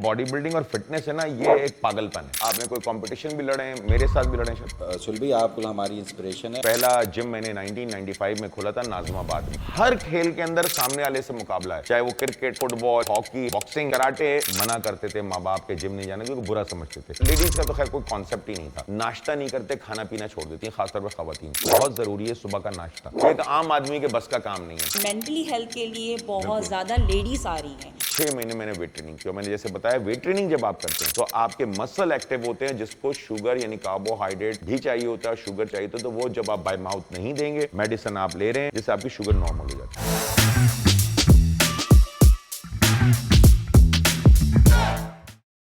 Body building और fitness है ना, ये एक पागलपन है। आपने कोई कंपटीशन भी लड़े हैं, मेरे साथ भी लड़े हैं। सुलभी आप हमारी इंस्पिरेशन है। पहला जिम मैंने 1995 में खोला था नाज़िमाबाद में। हर खेल के अंदर सामने वाले से मुकाबला है, चाहे वो cricket, football, hockey, boxing, karate. मना करते थे माँ बाप के जिम नहीं जाने क्योंकि बुरा समझते थे। लेडीज का तो खैर कोई कॉन्सेप्ट ही नहीं था। नाश्ता नहीं करते, खाना पीना छोड़ देती है, खासतौर पर खवातीन। बहुत जरूरी है सुबह का नाश्ता, एक आम आदमी के बस का काम नहीं है। मेंटली हेल्थ के लिए बहुत ज़्यादा लेडीज आ रही हैं। 6 महीने मैंने वेट ट्रेनिंग किया। मैंने जैसे बताया, वेट ट्रेनिंग जब आप करते हैं तो आपके मसल एक्टिव होते हैं, जिसको शुगर यानी कार्बोहाइड्रेट भी चाहिए होता है, शुगर चाहिए तो वो जब आप बाय माउथ नहीं देंगे, मेडिसिन आप ले रहे हैं, जिससे आपकी शुगर नॉर्मल हो जाती है।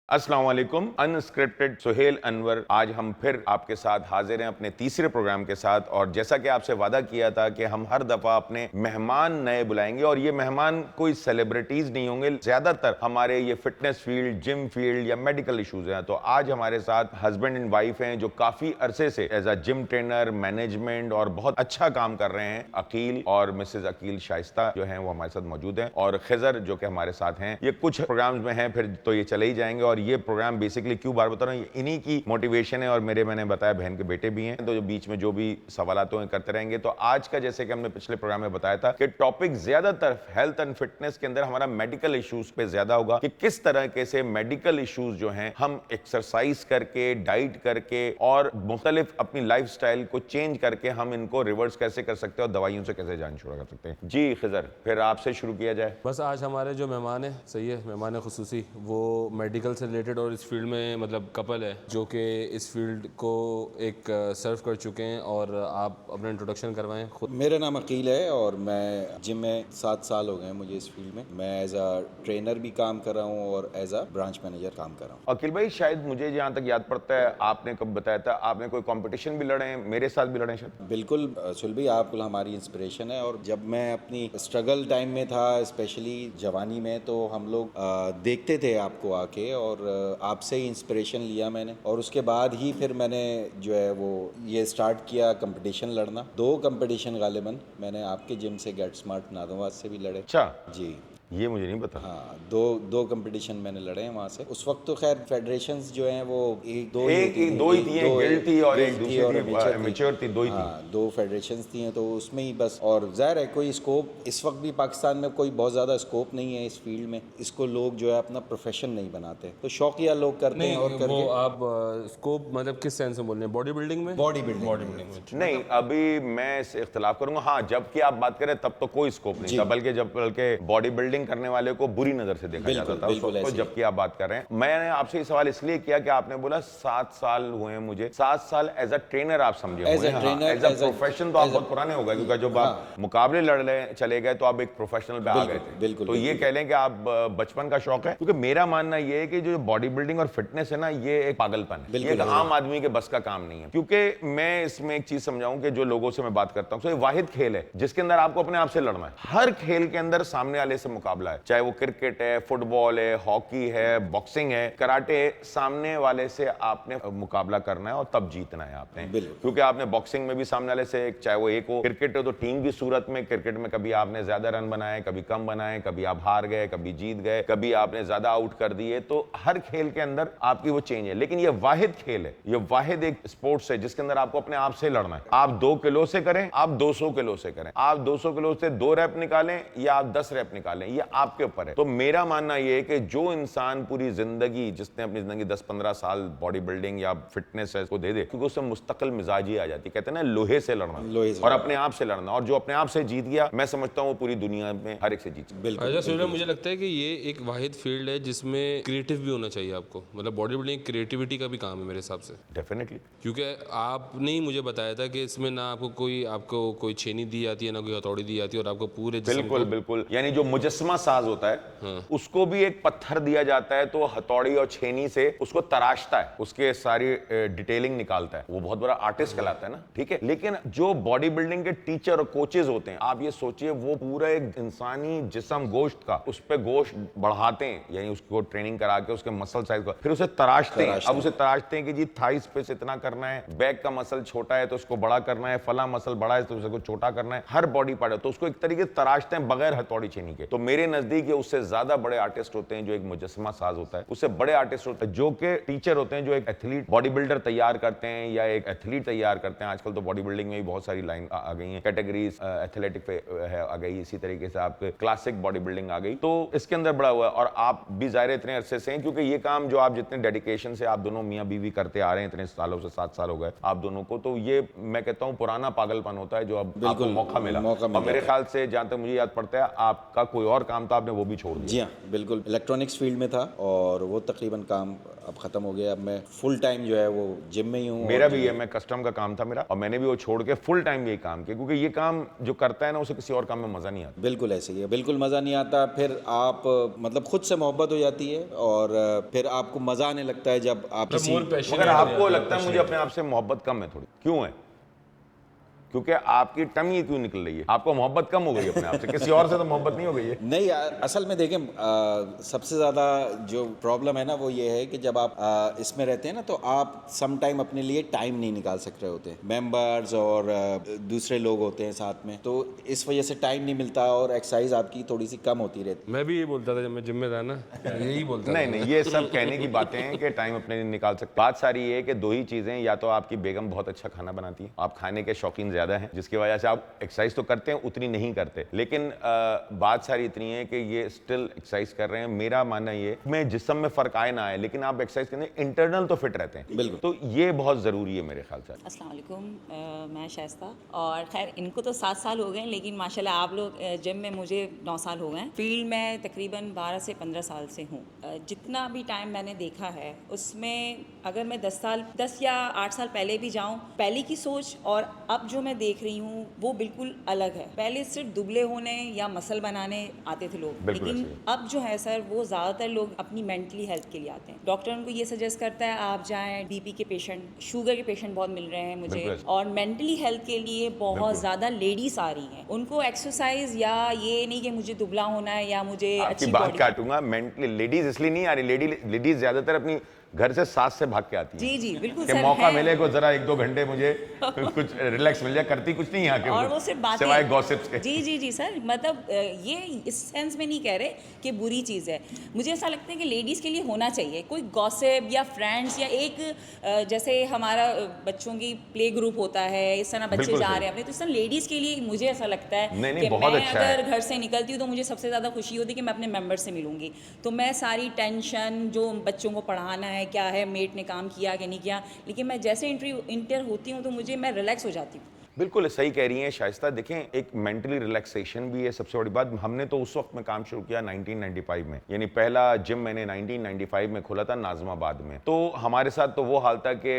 अस्सलाम वालेकुम, अनस्क्रिप्टेड सुहेल अनवर। आज हम फिर आपके साथ हाजिर हैं अपने तीसरे प्रोग्राम के साथ। और जैसा कि आपसे वादा किया था कि हम हर दफा अपने मेहमान नए बुलाएंगे, और ये मेहमान कोई सेलिब्रिटीज नहीं होंगे, ज्यादातर हमारे ये फिटनेस फील्ड, जिम फील्ड या मेडिकल इश्यूज हैं। तो आज हमारे साथ हस्बैंड एंड वाइफ हैं जो काफी अरसे से as a gym trainer, management और बहुत अच्छा काम कर रहे हैं। अकील और मिसेज अकील शाइस्ता जो हैं वो हमारे साथ मौजूद हैं, और खिजर जो कि हमारे साथ हैं। ये कुछ प्रोग्राम्स में हैं, फिर तो ये चले ही जाएंगे। और ये प्रोग्राम बेसिकली क्यों बार बता रहा हूँ, इन्हीं की मोटिवेशन है, और मैंने बताया बहन के बेटे भी हैं, तो जो बीच में जो भी सवालात हैं करते रहेंगे। तो आज का, जैसे कि हमने पिछले प्रोग्राम में बताया था, कि टॉपिक ज्यादातर हेल्थ एंड फिटनेस के अंदर हमारा मेडिकल इश्यूज पे ज्यादा होगा, कि किस तरीके से मेडिकल इश्यूज जो हैं हम एक्सरसाइज करके, डाइट करके और मुख्तलिफ अपनी लाइफस्टाइल को चेंज करके हम इनको रिवर्स कैसे कर सकते हैं और दवाइयों से कैसे जान छुड़ा कर सकते हैं। जी खिजर, फिर आपसे शुरू किया जाए। बस आज हमारे जो मेहमान है, सही है, मेहमान खुसूसी, वो मेडिकल से रिलेटेड और इस फील्ड में मतलब कपल है जो कि इस फील्ड को एक सर्व कर चुके हैं। और आप अपना इंट्रोडक्शन करवाएं खुद। मेरा नाम अकील है और मैं जिम में 7 साल हो गए हैं मुझे इस फील्ड में। मैं एज अ ट्रेनर भी काम कर रहा हूँ और एज अ ब्रांच मैनेजर काम कर रहा हूँ। अकील भाई, शायद मुझे जहाँ तक याद पड़ता है, आपने कब बताया था आपने कोई कंपटीशन भी लड़े हैं, मेरे साथ भी लड़े हैं शायद। बिल्कुल सुलभी, आप हमारी इंस्पिरेशन है। और जब मैं अपनी स्ट्रगल टाइम में था, स्पेशली जवानी में, तो हम लोग देखते थे आपको आके, और आपसे ही इंस्पिरेशन लिया मैंने। और उसके बाद ही फिर मैंने जो है वो ये स्टार्ट किया कंपटीशन लड़ना। 2 कंपटीशन गालिबन मैंने आपके जिम से, गेट स्मार्ट नादवाद से भी लड़े। अच्छा, जी ये मुझे नहीं पता। हाँ, दो कंपटीशन मैंने लड़े हैं वहाँ से। उस वक्त तो खैर फेडरेशंस जो हैं वो दो ही एक थी, गिल्ड थी और एक गिल्ड दूसरी और थी मैच्योर थी, दो ही थी। हाँ, 2 फेडरेशंस थी हैं, तो उसमें ही बस। और ज़ाहिर है कोई स्कोप इस वक्त भी पाकिस्तान में कोई बहुत ज़्यादा स्कोप नहीं है इस फील्ड में। इसको लोग जो है अपना प्रोफेशन नहीं बनाते, तो शौकिया लोग करते हैं। और वो आप स्कोप मतलब किस सेंस में बोल रहे हैं? बॉडी बिल्डिंग में? बॉडी बिल्डिंग में नहीं, अभी मैं इस इख्तिलाफ करूंगा। हाँ, जबकि आप बात करें तब तो कोई स्कोप नहीं था, बल्कि बॉडी बिल्डिंग करने वाले को बुरी नजर से देखा जाता था उस वक्त तो, जबकि आप बात कर रहे हैं। मैंने आपसे ये सवाल इसलिए किया कि आपने बोला 7 साल हुए हैं मुझे। 7 साल एज अ ट्रेनर आप समझे हुए हैं। एज अ प्रोफेशन तो आप बहुत पुराने हो गए, क्योंकि जब आप मुकाबले लड़ने चले गए तो आप एक प्रोफेशनल पे आ गए थे। तो ये कह लें कि आप बचपन का शौक है। क्योंकि मेरा मानना ये है कि जो बॉडी बिल्डिंग और फिटनेस है ना, ये एक पागलपन है, ये एक आम आदमी के बस का काम नहीं है। क्योंकि मैं इसमें एक चीज समझाऊं कि जो लोगों से मैं बात करता हूं, तो ये वाहिद खेल है जिसके अंदर आपको अपने आप से लड़ना है। हर खेल के अंदर सामने वाले से मुकाबला है, चाहे वो क्रिकेट है, फुटबॉल है, हॉकी है, बॉक्सिंग है, कराटे है। सामने वाले से आपने मुकाबला करना है और तब जीतना है आपने। क्योंकि आपने बॉक्सिंग में भी सामने वाले से, चाहे वो एक हो, क्रिकेट हो तो टीम की सूरत में, क्रिकेट में कभी आपने ज्यादा रन बनाए, कभी कम बनाए, कभी आप हार गए, कभी जीत गए, कभी आपने ज्यादा आउट कर दिए। तो हर खेल के अंदर आपकी वो चेंज है। लेकिन ये वाहिद खेल है, ये वाहिद एक स्पोर्ट्स है जिसके अंदर आपको अपने आप से लड़ना है। आप 2 किलो से करें, आप 200 किलो से करें, आप 200 किलो से 2 रैप निकालें या आप 10 रैप निकालें, ये आपके ऊपर है। तो मेरा मानना यह है कि जो इंसान पूरी जिंदगी, जिसने अपनी जिंदगी 10-15 साल बॉडी बिल्डिंग या फिटनेस को दे दे, क्योंकि उससे मुस्तकिल मिजाजी आ जाती है। कहते हैं ना, लोहे से लड़ना और अपने आप से लड़ना। और जो अपने आप से जीत गया, मैं समझता हूँ वो पूरी दुनिया में हर एक से जीत गया। अच्छा, मुझे लगता है कि ये एक वाहिद फील्ड है जिसमें क्रिएटिव भी होना चाहिए आपको। मतलब बॉडी बिल्डिंग क्रिएटिविटी का भी काम है मेरे हिसाब से। डेफिनेटली, क्योंकि आपने ही मुझे बताया था कि इसमें ना आपको कोई छेनी दी जाती है, ना कोई हथौड़ी दी जाती है, और आपको पूरे बिल्कुल, यानी जो मुजस्समा साज होता है उसको भी एक पत्थर दिया जाता है, तो हथौड़ी और छेनी से उसको तराशता है, उसके सारी डिटेलिंग निकालता है। वो बहुत बड़ा आर्टिस्ट कहलाता है ना, ठीक है। लेकिन जो बॉडी बिल्डिंग के टीचर और कोचेज होते हैं, आप ये सोचिए, वो पूरा एक इंसानी जिस्म गोश्त का, उस पे गोश्त बढ़ाते हैं, यानी उसको ट्रेनिंग करा के उसके मसल साइज को, फिर उसे तराशते हैं। अब उसे तराशते हैं कि जी थाइस पे से इतना करना है, बैक का मसल छोटा है तो उसको बड़ा करना है, फला मसल बड़ा है तो उसको छोटा करना है, हर बॉडी पार्ट है तो उसको एक तरीके से तराशते हैं बगैर हथौड़ी छेनी के। तो मेरे मेरे नजदीक ये उससे ज्यादा बड़े आर्टिस्ट होते हैं जो एक मुजस्समा साज होता है, उससे बड़े आर्टिस्ट होते हैं जो कि टीचर होते हैं, जो एक एथलीट बॉडी बिल्डर तैयार करते हैं या एक एथलीट तैयार करते हैं। आजकल तो बॉडी बिल्डिंग में भी बहुत सारी लाइन आ गई हैं, कैटेगरीज एथलेटिक पे है आ गई, इसी तरीके से आपके क्लासिक बॉडी बिल्डिंग आ गई। तो इसके अंदर बड़ा हुआ है और आप भी जाहिर इतने अरसे से हैं, क्योंकि ये काम जो आप जितने डेडिकेशन से आप दोनों मियां बीवी करते आ रहे हैं इतने सालों से, 7 साल हो गए आप दोनों को, तो ये मैं कहता हूं पुराना पागलपन होता है जो अब आपको मौका मिला। और मेरे ख्याल से जहां तक मुझे याद पड़ता है आपका कोई और काम था, आपने वो भी छोड़ दिया। जी हाँ, बिल्कुल इलेक्ट्रॉनिक्स फील्ड में था और वो तकरीबन काम अब खत्म हो गया। अब मैं फुल टाइम जो है वो जिम में ही हूँ। मेरा भी है, मैं कस्टम का काम था मेरा और मैंने भी वो छोड़ के फुल टाइम यही काम किया, क्योंकि ये काम जो करता है ना उसे किसी और काम में मजा नहीं आता। बिल्कुल ऐसे ही है, बिल्कुल मज़ा नहीं आता। फिर आप मतलब खुद से मोहब्बत हो जाती है और फिर आपको मज़ा आने लगता है जब आप मगर आपको लगता है मुझे अपने आप से मोहब्बत कम है थोड़ी, क्यों है? क्योंकि आपकी टंग ही क्यों निकल रही है? आपको मोहब्बत कम हो गई अपने आप से, किसी और से तो मोहब्बत नहीं हो गई है। नहीं यार, असल में देखें सबसे ज़्यादा जो प्रॉब्लम है ना वो ये है कि जब आप इसमें रहते हैं ना तो आप सम टाइम अपने लिए टाइम नहीं निकाल सक रहे होते, मेंबर्स और दूसरे लोग होते हैं साथ में, तो इस वजह से टाइम नहीं मिलता और एक्सरसाइज आपकी थोड़ी सी कम होती रहती। मैं भी यही बोलता था जब मैं जिम में था ना, यही बोलता नहीं नहीं, ये सब कहने की बातें हैं कि टाइम अपने लिए निकाल सकते। बात सारी ये है कि दो ही चीज़ें, या तो आपकी बेगम बहुत अच्छा खाना बनाती है, आप खाने के शौकीन ज़्यादा हैं जिसकी वजह से आप एक्सरसाइज तो करते हैं उतनी नहीं करते, लेकिन बात सारी इतनी है कि ये स्टिल एक्सरसाइज कर रहे हैं। मेरा मानना ये मैं जिस्म में फर्क आए ना आए, लेकिन आप एक्सरसाइज करने इंटरनल तो फिट रहते हैं। बिल्कुल, तो ये बहुत ज़रूरी है मेरे ख्याल से। अस्सलाम वालेकुम, मैं शाइस्ता, और खैर इनको तो 7 साल हो गए, लेकिन माशाल्लाह आप लोग जिम में मुझे 9 साल हो गए। फील्ड में तकरीबन 12 से 15 साल से हूँ। जितना भी टाइम मैंने देखा है उसमें अगर मैं 10 या 8 साल पहले भी जाऊँ, पहले की सोच और अब जो मैं देख रही हूँ वो बिल्कुल अलग है। पहले सिर्फ दुबले होने या मसल बनाने आते थे लोग, लेकिन अब जो है सर वो ज़्यादातर लोग अपनी मेंटली हेल्थ के लिए आते हैं। डॉक्टर उनको ये सजेस्ट करता है आप जाएं, बीपी के पेशेंट, शुगर के पेशेंट बहुत मिल रहे हैं मुझे, और मेंटली हेल्थ के लिए बहुत ज़्यादा लेडीज आ रही हैं। उनको एक्सरसाइज या ये नहीं कि मुझे दुबला होना है या मुझे अच्छी बात काटूंगा, मेंटली लेडीज इसलिए नहीं आ रही, लेडीज ज्यादातर अपनी घर से सास से भाग के आती है। जी जी बिल्कुल सर, मौका मिले को जरा 1-2 घंटे मुझे कुछ रिलैक्स मिल जाए, करती कुछ नहीं यहाँ के, और वो सिर्फ बातें, सिवाय गॉसिप्स के। जी जी जी सर, मतलब ये इस सेंस में नहीं कह रहे कि बुरी चीज़ है। मुझे ऐसा लगता है कि लेडीज़ के लिए होना चाहिए कोई गॉसिप या फ्रेंड्स या एक जैसे हमारा बच्चों की प्ले ग्रुप होता है, इस तरह बच्चे जा रहे हैं अपने, तो इस तरह लेडीज़ के लिए मुझे ऐसा लगता है कि मैं अगर घर से निकलती हूँ तो मुझे सबसे ज़्यादा खुशी होती है कि मैं अपने मेंबर से मिलूंगी, तो मैं सारी टेंशन जो बच्चों को पढ़ाना है, क्या है, मेट ने काम किया कि नहीं किया, लेकिन मैं जैसे इंटर होती हूँ तो मैं रिलैक्स हो जाती हूँ। बिल्कुल सही कह रही हैं शाइस्ता। देखें, एक मेंटली रिलैक्सेशन भी है सबसे बड़ी बात। हमने तो उस वक्त में काम शुरू किया 1995 में, यानी पहला जिम मैंने 1995 में खोला था नाज़िमाबाद में। तो हमारे साथ तो वो हाल था कि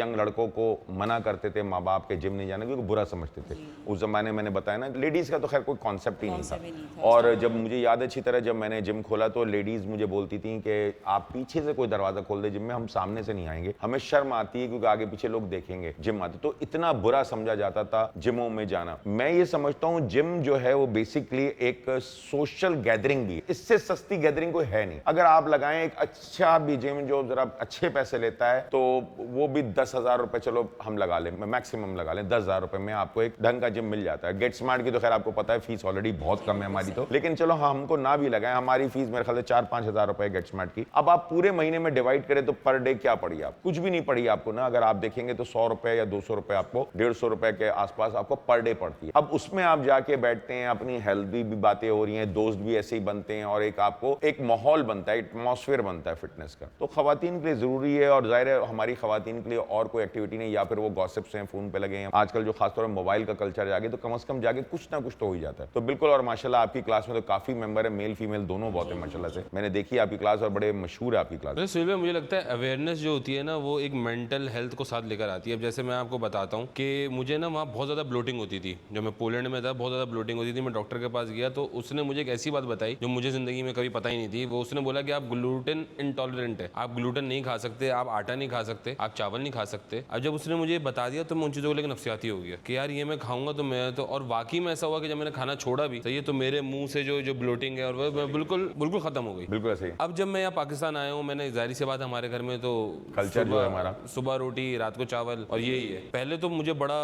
यंग लड़कों को मना करते थे माँ बाप के जिम नहीं जाने, क्योंकि बुरा समझते थे। उस जमाने मैंने बताया ना, लेडीज़ का तो खैर कोई कॉन्सेप्ट ही नहीं था। और जब मुझे याद अच्छी तरह जब मैंने जिम खोला तो लेडीज़ मुझे बोलती थी कि आप पीछे से कोई दरवाज़ा खोल दे जिम में, हम सामने से नहीं आएंगे, हमें शर्म आती है क्योंकि आगे पीछे लोग देखेंगे जिम आते। तो इतना बुरा समझा जाता था जिमों में जाना। मैं ये समझता हूं जिम जो है वो बेसिकली एक सोशल गैदरिंग भी है, इससे सस्ती गैदरिंग कोई है नहीं। अगर आप लगाएं एक अच्छा भी जिम जो जरा अच्छे पैसे लेता है तो वो भी 10,000 रुपए, चलो हम लगा लें, मैक्सिमम लगा लें 10,000 रुपए में आपको एक ढंग का जिम मिल जाता है। गेट स्मार्ट की तो खैर आपको पता है फीस ऑलरेडी बहुत कम है हमारी तो, लेकिन चलो हमको ना भी लगाएं, हमारी फीस मेरे ख्याल से 4-5 हज़ार रुपए गेट स्मार्ट की। अब आप पूरे महीने में डिवाइड करें तो पर डे क्या पड़ी, आप कुछ भी नहीं पड़ी आपको ना। अगर आप देखेंगे तो 100 रुपए या 200 रुपए आपको, 150 रुपए के आसपास आपको पर डे पड़ती है। अब उसमें आप जाके बैठते हैं, अपनी हेल्दी भी बातें हो रही हैं, दोस्त भी ऐसे ही बनते हैं, और एक आपको एक माहौल बनता है, एटमॉस्फेयर बनता है फिटनेस का। तो खवातीन के लिए जरूरी है, और जाहिर है हमारी खवातीन के लिए और कोई एक्टिविटी नहीं, या फिर वो गॉसिप्स हैं, फोन पे लगे हैं आजकल जो खासतौर पर मोबाइल का कल्चर जाके, तो कम से कम जाके कुछ ना कुछ तो हो ही जाता है। तो बिल्कुल, और माशाल्लाह आपकी क्लास में तो काफी मेंबर है, मेल फीमेल दोनों बहुत है माशाल्लाह से। मैंने देखी आपकी क्लास और बड़े मशहूर है आपकी क्लास। मुझे लगता है अवेयरनेस जो होती है ना वो एक मेंटल हेल्थ को साथ लेकर आती है। अब जैसे मैं आपको बताता हूँ कि मुझे ना वहाँ बहुत ज़्यादा ब्लोटिंग होती थी, जब मैं पोलैंड में था बहुत ज़्यादा ब्लोटिंग होती थी। मैं डॉक्टर के पास गया तो उसने मुझे एक ऐसी बात बताई जो मुझे ज़िंदगी में कभी पता ही नहीं थी। वो उसने बोला कि आप ग्लूटेन इंटॉलरेंट है, आप ग्लूटेन नहीं खा सकते, आप आटा नहीं खा सकते, आप चावल नहीं खा सकते। अब जब उसने मुझे बता दिया तो मैं उन चीज़ों को लेकर नफसियाती हो गया कि यार ये मैं खाऊंगा तो मैं तो, और वाकई में ऐसा हुआ कि जब मैंने खाना छोड़ा भी तो ये तो मेरे मुंह से जो ब्लोटिंग है और वह बिल्कुल खत्म हो गई। बिल्कुल सही। अब जब मैं यहाँ पाकिस्तान आया हूँ, मैंने जाहिर सी बात हमारे घर में तो कल्चर जो है हमारा, सुबह रोटी रात को चावल, और यही है। पहले तो मुझे बड़ा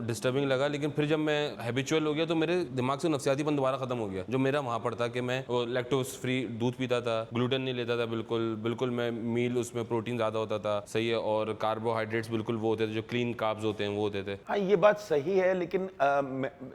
डिस्टर्बिंग लगा, लेकिन फिर जब मैं हैबिचुअल हो गया तो मेरे दिमाग से नफसियातीपन दोबारा खत्म हो गया जो मेरा वहाँ पर था कि मैं लैक्टोज फ्री दूध पीता था, ग्लूटेन नहीं लेता था बिल्कुल मैं मील उसमें प्रोटीन ज़्यादा होता था, सही है, और कार्बोहाइड्रेट्स बिल्कुल वो होते थे जो क्लीन कार्ब्स होते हैं वो होते थे। हाँ, ये बात सही है, लेकिन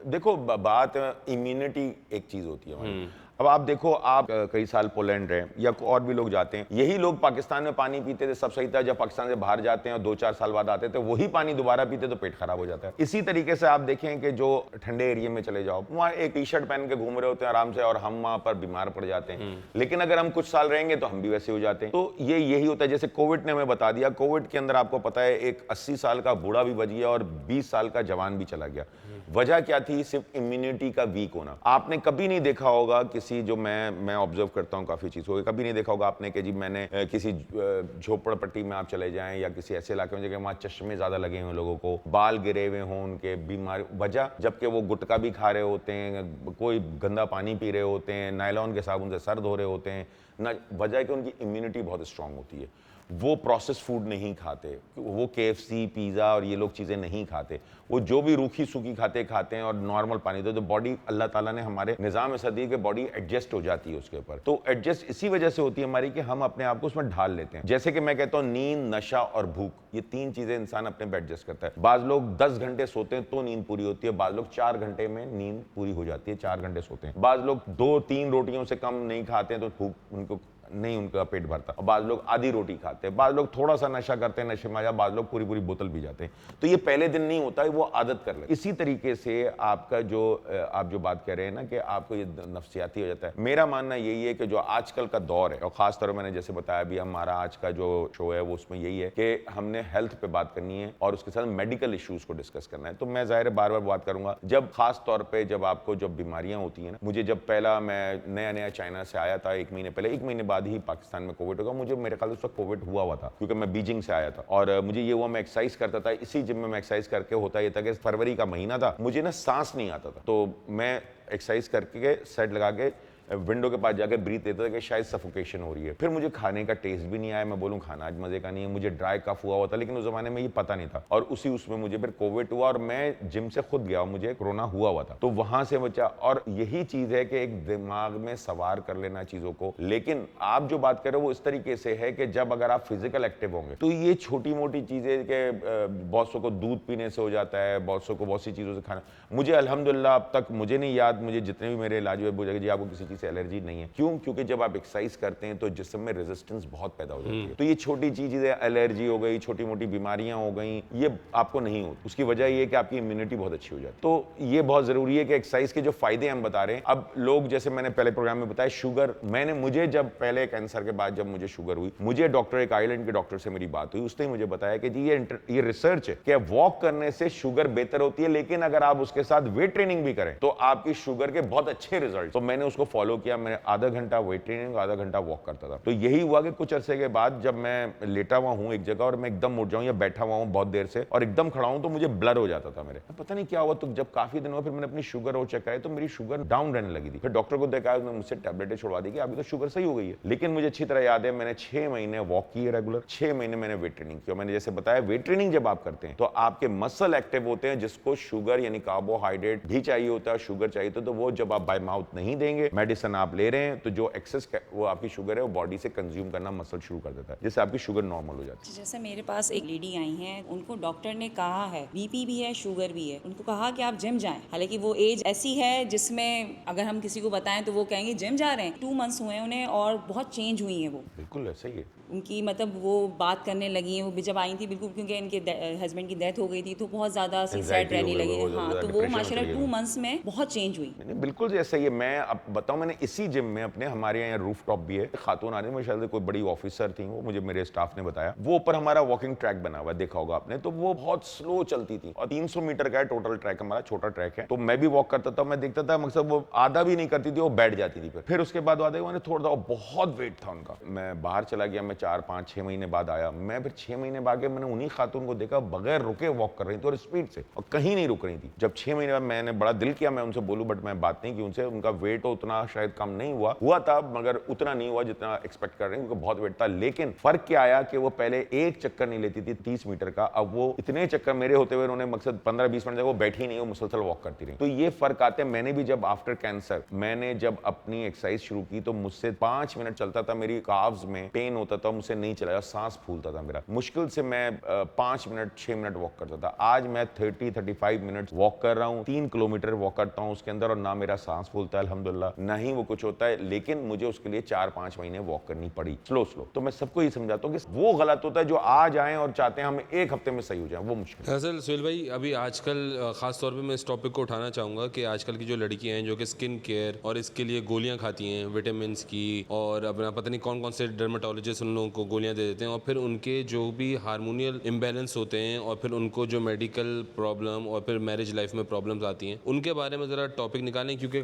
देखो बात इम्यूनिटी एक चीज होती है हमारी। अब आप देखो, आप कई साल पोलैंड रहे या और भी लोग जाते हैं, यही लोग पाकिस्तान में पानी पीते थे, सब सही था, जब पाकिस्तान से बाहर जाते हैं और 2-4 साल बाद आते थे वही पानी दोबारा पीते तो पेट खराब हो जाता है। इसी तरीके से आप देखें कि जो ठंडे एरिया में चले जाओ, वहाँ एक टी शर्ट पहन के घूम रहे होते हैं आराम से और हम वहाँ पर बीमार पड़ जाते हैं। लेकिन अगर हम कुछ साल रहेंगे तो हम भी वैसे हो जाते हैं। तो ये यही होता है, जैसे कोविड ने हमें बता दिया, कोविड के अंदर आपको पता है एक 80 साल का बूढ़ा भी बच गया और 20 साल का जवान भी चला गया। वजह क्या थी? सिर्फ इम्यूनिटी का वीक होना। आपने कभी नहीं देखा होगा किसी, जो मैं ऑब्जर्व करता हूँ काफी चीजों को, कभी नहीं देखा होगा आपने कि जी मैंने किसी झोपड़पट्टी में आप चले जाएं या किसी ऐसे इलाके में जगह वहाँ चश्मे ज्यादा लगे हुए लोगों को, बाल गिरे हुए हों उनके, बीमारी, वजह जबकि वो गुटखा भी खा रहे होते हैं, कोई गंदा पानी पी रहे होते हैं, नायलॉन के साबुन से सर धो रहे होते हैं ना, वजह है कि उनकी इम्यूनिटी बहुत स्ट्रांग होती है। वो प्रोसेस फूड नहीं खाते, वो KFC पिज़्ज़ा और ये लोग चीज़ें नहीं खाते, वो जो भी रूखी सूखी खाते हैं और नॉर्मल पानी दो, तो बॉडी, अल्लाह ताला ने हमारे निज़ाम ऐसा दिया कि बॉडी एडजस्ट हो जाती है उसके ऊपर। तो एडजस्ट इसी वजह से होती है हमारी कि हम अपने आप को उसमें ढाल लेते हैं। जैसे कि मैं कहता हूँ नींद, नशा और भूख, ये 3 चीज़ें इंसान अपने पे एडजस्ट करता है। बाज़ लोग 10 घंटे सोते हैं तो नींद पूरी होती है, बाज़ लोग 4 घंटे में नींद पूरी हो जाती है, 4 घंटे सोते हैं। बाज़ लोग 2-3 रोटियों से कम नहीं खाते हैं तो भूख उनको नहीं, उनका पेट भरता। और बाद लोग आधी रोटी खाते हैं, बाद लोग थोड़ा सा नशा करते हैं, नशे में आ जा, बाद लोग पूरी बोतल पी जाते हैं। तो ये पहले दिन नहीं होता है, वो आदत कर ले। इसी तरीके से आपका जो आप जो बात कर रहे हैं ना कि आपको ये नफ्सियाती हो जाता है, मेरा मानना यही है कि जो आजकल का दौर है, और खास तौर पर मैंने जैसे बताया अभी हमारा आज का जो शो है वो उसमें यही है कि हमने हेल्थ पे बात करनी है और उसके साथ मेडिकल इश्यूज को डिस्कस करना है। तो मैं जाहिर है बार बार बात करूंगा, जब खास तौर पर जब आपको जब बीमारियां होती हैं ना, मुझे जब पहला मैं नया चाइना से आया था 1 महीने पहले, 1 महीने बाद ही पाकिस्तान में कोविड होगा, मुझे मेरे ख्याल से उस वक्त कोविड हुआ था क्योंकि मैं बीजिंग से आया था और मुझे ये हुआ, मैं एक्सरसाइज करता था, इसी जिम में मैं एक्सरसाइज करके, होता ये था कि फरवरी का महीना था, मुझे ना सांस नहीं आता था, तो मैं एक्सरसाइज करके सेट लगा के विंडो के पास जाके ब्रीथ लेता था कि शायद सफोकेशन हो रही है। फिर मुझे खाने का टेस्ट भी नहीं आया, मैं बोलूं खाना आज मजे का नहीं है, मुझे ड्राई कफ हुआ था, लेकिन उस जमाने में ये पता नहीं था और उसमें मुझे फिर कोविड हुआ और मैं जिम से खुद गया, मुझे कोरोना हुआ था, तो वहां से बचा। और यही चीज है कि एक दिमाग में सवार कर लेना चीजों को। लेकिन आप जो बात कर रहे हो वो इस तरीके से है कि जब अगर आप फिजिकल एक्टिव होंगे तो ये छोटी मोटी चीजें के बहुत सौ को दूध पीने से हो जाता है, बहुत सौ को बहुत सी चीजों से खाना, मुझे अल्हम्दुलिल्लाह अब तक मुझे नहीं याद, मुझे जितने भी मेरे इलाज हुए बोला जी आपको किसी चीज से एलर्जी नहीं है। क्यों? क्योंकि जब आप एक्सरसाइज करते हैं तो जिस्म में रेजिस्टेंस बहुत पैदा हो जाती है। तो ये छोटी चीजें, एलर्जी हो गई, छोटी मोटी बीमारियां हो गई, ये आपको नहीं होती। उसकी वजह ये है कि आपकी इम्यूनिटी बहुत अच्छी हो जाती है। तो ये बहुत जरूरी है कि एक्सरसाइज के जो फायदे हम बता रहे हैं, अब लोग जैसे मैंने पहले प्रोग्राम में बताया, शुगर, मुझे जब पहले कैंसर के बाद जब मुझे शुगर हुई, मुझे डॉक्टर, एक आयरलैंड के डॉक्टर से मेरी बात हुई, उसने मुझे बताया कि जी ये रिसर्च है कि वॉक करने से शुगर बेहतर होती है, लेकिन अगर आप उसके साथ वेट ट्रेनिंग भी करें तो आपकी शुगर के बहुत अच्छे रिजल्ट। तो मैंने उसको फॉलो किया, मैंने आधा घंटा वेट ट्रेनिंग, आधा घंटा वॉक करता था। तो यही हुआ कि कुछ अरसे के बाद जब मैं लेटा हुआ हूं एक जगह और मैं एकदम उठ जाऊं या बैठा हुआ हूं बहुत देर से और एकदम खड़ा हूं तो मुझे ब्लर हो जाता था मेरे, पता नहीं क्या हुआ। तो जब काफी दिन हुआ फिर मैंने अपनी शुगर और चेक कराई तो मेरी शुगर डाउन रहने लगी थी। फिर डॉक्टर को दिखाया, उसने मुझसे टैबलेटें छुड़वा दी कि अभी तो शुगर सही हो गई है। लेकिन मुझे अच्छी तरह याद है मैंने 6 महीने वॉक की है रेगुलर, 6 महीने मैंने वेट ट्रेनिंग की। मैंने जैसे बताया वेट ट्रेनिंग जब आप करते हैं तो आपके मसल एक्टिव होते हैं, जिसको शुगर यानी कार्बोहाइड्रेट भी चाहिए होता है, शुगर चाहिए तो वो जब आप बाय माउथ नहीं देंगे, मेडिसिन आप ले रहे हैं, तो जो एक्सेस वो आपकी शुगर है वो बॉडी से कंज्यूम करना मसल शुरू कर देता है, जिससे आपकी शुगर नॉर्मल हो जाती है। जैसे मेरे पास एक लेडी आई हैं, उनको डॉक्टर ने कहा है बीपी भी है, शुगर भी है, उनको कहा कि आप जिम जाएं। हालांकि वो एज ऐसी है जिसमें अगर हम किसी को बताएं तो वो कहेंगे जिम जा रहे हैं। 2 मंथ्स हुए उन्हें और बहुत चेंज हुई हैं वो। बिल्कुल ऐसा ही है। उनकी मतलब वो बात करने लगी हैं, वो भी जब आई थी बिल्कुल, क्योंकि इनके हस्बैंड की डेथ हो गई थी तो बहुत ज़्यादा सैड रहने लगी। हाँ, तो वो माशाल्लाह 2 मंथ्स में बहुत चेंज हुई। बिल्कुल ऐसा ही है। मैं अब बताऊं, मैंने इसी जिम में अपने, हमारे यहाँ रूफ टॉप भी है, खातून आ रही है, शायद कोई बड़ी ऑफिसर थी, वो मुझे मेरे स्टाफ ने बताया, वो ऊपर हमारा वॉकिंग ट्रैक बना हुआ है, देखा होगा आपने, तो वो बहुत स्लो चलती थी और 300 मीटर का है टोटल ट्रैक, हमारा छोटा ट्रैक है। तो मैं भी वॉक करता था, मैं देखता था मकसद वो आधा भी नहीं करती थी, वो बैठ जाती थी। फिर उसके बाद मैंने थोड़ा बहुत वेट था उनका, मैं बाहर चला गया, मैं 4-5-6 महीने बाद आया, मैं फिर 6 महीने बाद मैंने उन्हीं खातून को देखा बगैर रुके वॉक कर रही थी और स्पीड से, और कहीं नहीं रुक रही थी। जब 6 महीने बाद मैंने बड़ा दिल किया मैं उनसे बोलूं, बट मैं बात नहीं की उनसे। उनका वेट तो उतना शायद कम नहीं हुआ था, मगर उतना नहीं हुआ जितना एक्सपेक्ट कर रहे हैं, क्योंकि बहुत वेट था। लेकिन फर्क क्या आया कि वो पहले एक चक्कर नहीं लेती थी 30 मीटर का, अब वो इतने चक्कर मेरे होते हुए उन्होंने मकसद 15-20 मिनट तक वो बैठी नहीं, वो मुसलसल वॉक करती रही। तो ये फर्क आते हैं। मैंने भी जब आफ्टर कैंसर मैंने जब अपनी एक्सरसाइज शुरू की तो मुझसे 5 मिनट चलता था, मेरी काव्स में पेन होता था, मुझसे नहीं चलाया, सांस फूलता था मेरा, मुश्किल से मैं 5 मिनट 6 मिनट वॉक करता था। आज मैं 30-35 मिनट वॉक कर रहा हूँ, 3 किलोमीटर वॉक करता हूँ उसके अंदर, और ना मेरा सांस फूलता है अल्हम्दुलिल्लाह, ना ही वो कुछ होता है। लेकिन मुझे उसके लिए 4-5 महीने वॉक करनी पड़ी स्लो। तो मैं सबको ये समझाता हूँ कि वो गलत होता है जो आ जाएं और चाहते हैं हम एक हफ्ते में सही हो जाए, वो मुश्किल है। असल सुहेल भाई, अभी आजकल खास तौर पे मैं इस टॉपिक को उठाना चाहूँगा कि आजकल की जो लड़कियां हैं जो कि स्किन केयर और इसके लिए गोलियां खाती हैं विटामिन की, और अपना पता नहीं कौन कौन से डर्माटोलॉजिस्ट उन लोगों को गोलियां दे देते हैं, और फिर उनके जो भी हार्मोनियल इम्बैलेंस होते हैं और फिर उनको जो मेडिकल प्रॉब्लम और फिर मैरिज लाइफ में प्रॉब्लम्स आती हैं, उनके बारे में ज़रा टॉपिक निकालें, क्योंकि